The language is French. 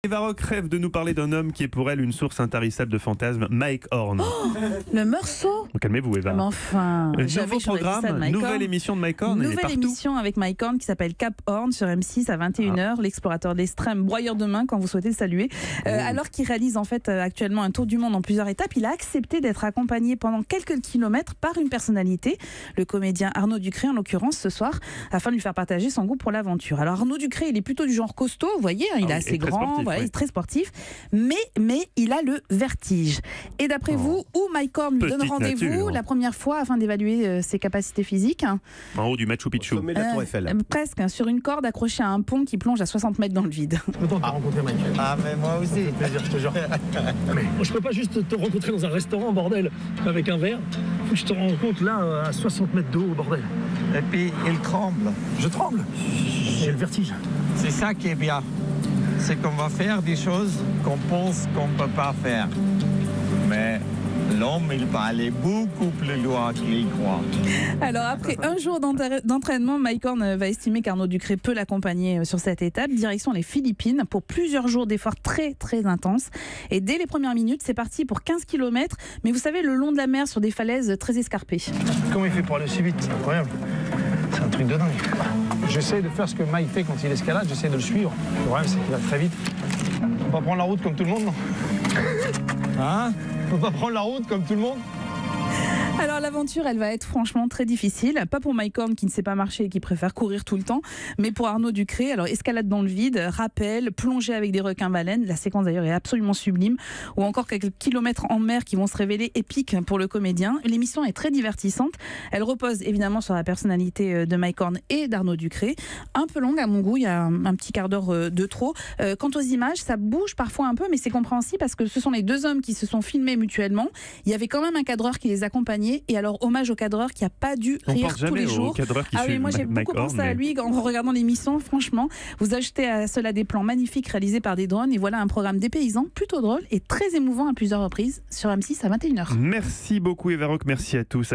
Eva Rock rêve de nous parler d'un homme qui est pour elle une source intarissable de fantasmes, Mike Horn. Le morceau. Calmez-vous, Eva. Mais enfin, Nouveau programme, nouvelle émission de Mike Horn. Nouvelle émission avec Mike Horn qui s'appelle Cap Horn sur M6 à 21h, l'explorateur de l'extrême, broyeur de main quand vous souhaitez le saluer. Alors qu'il réalise en fait actuellement un tour du monde en plusieurs étapes, il a accepté d'être accompagné pendant quelques kilomètres par une personnalité, le comédien Arnaud Ducré en l'occurrence ce soir, afin de lui faire partager son goût pour l'aventure. Alors Arnaud Ducré, il est plutôt du genre costaud, vous voyez, il est assez grand, sportif, voilà, il est très sportif, mais il a le vertige. Et d'après vous, où Mike Horn lui donne rendez-vous la première fois afin d'évaluer ses capacités physiques? En haut du Machu Picchu. Au sommet de la Tour Eiffel. Presque, sur une corde accrochée à un pont qui plonge à 60 mètres dans le vide. Je suis content de te rencontrer, Mike. Ah, mais moi aussi. C'est plaisir, je te jure. Mais je peux pas juste te rencontrer dans un restaurant, bordel, avec un verre. Faut que je te rencontre là, à 60 mètres de haut, bordel. Et puis, il tremble. Je tremble. J'ai le vertige. C'est ça qui est bien. C'est qu'on va faire des choses qu'on pense qu'on ne peut pas faire. Mais l'homme, il va aller beaucoup plus loin qu'il croit. Alors après un jour d'entraînement, Mike Horn va estimer qu'Arnaud Ducré peut l'accompagner sur cette étape, direction les Philippines, pour plusieurs jours d'efforts très très intenses. Et dès les premières minutes, c'est parti pour 15 km, mais vous savez, le long de la mer sur des falaises très escarpées. Comment il fait pour aller aussi vite? C'est incroyable. C'est un truc de dingue. J'essaie de faire ce que Mike fait quand il escalade, j'essaie de le suivre. Le problème, c'est qu'il va très vite. On va pas prendre la route comme tout le monde, non? Hein? On peut pas prendre la route comme tout le monde? Alors l'aventure, elle va être franchement très difficile, pas pour Mike Horn qui ne sait pas marcher et qui préfère courir tout le temps, mais pour Arnaud Ducré. Alors escalade dans le vide, rappel, plongée avec des requins-baleines, la séquence d'ailleurs est absolument sublime, ou encore quelques kilomètres en mer qui vont se révéler épiques pour le comédien. L'émission est très divertissante, elle repose évidemment sur la personnalité de Mike Horn et d'Arnaud Ducré, un peu longue à mon goût, il y a un petit quart d'heure de trop. Quant aux images, ça bouge parfois un peu, mais c'est compréhensible parce que ce sont les deux hommes qui se sont filmés mutuellement. Il y avait quand même un cadreur qui les accompagnait. Et alors, hommage au cadreur qui n'a pas dû rire tous les jours. Ah oui, moi j'ai beaucoup pensé à lui en regardant l'émission. Franchement, vous ajoutez à cela des plans magnifiques réalisés par des drones. Et voilà un programme dépaysant, plutôt drôle et très émouvant à plusieurs reprises sur M6 à 21h. Merci beaucoup Eva Rock, merci à tous.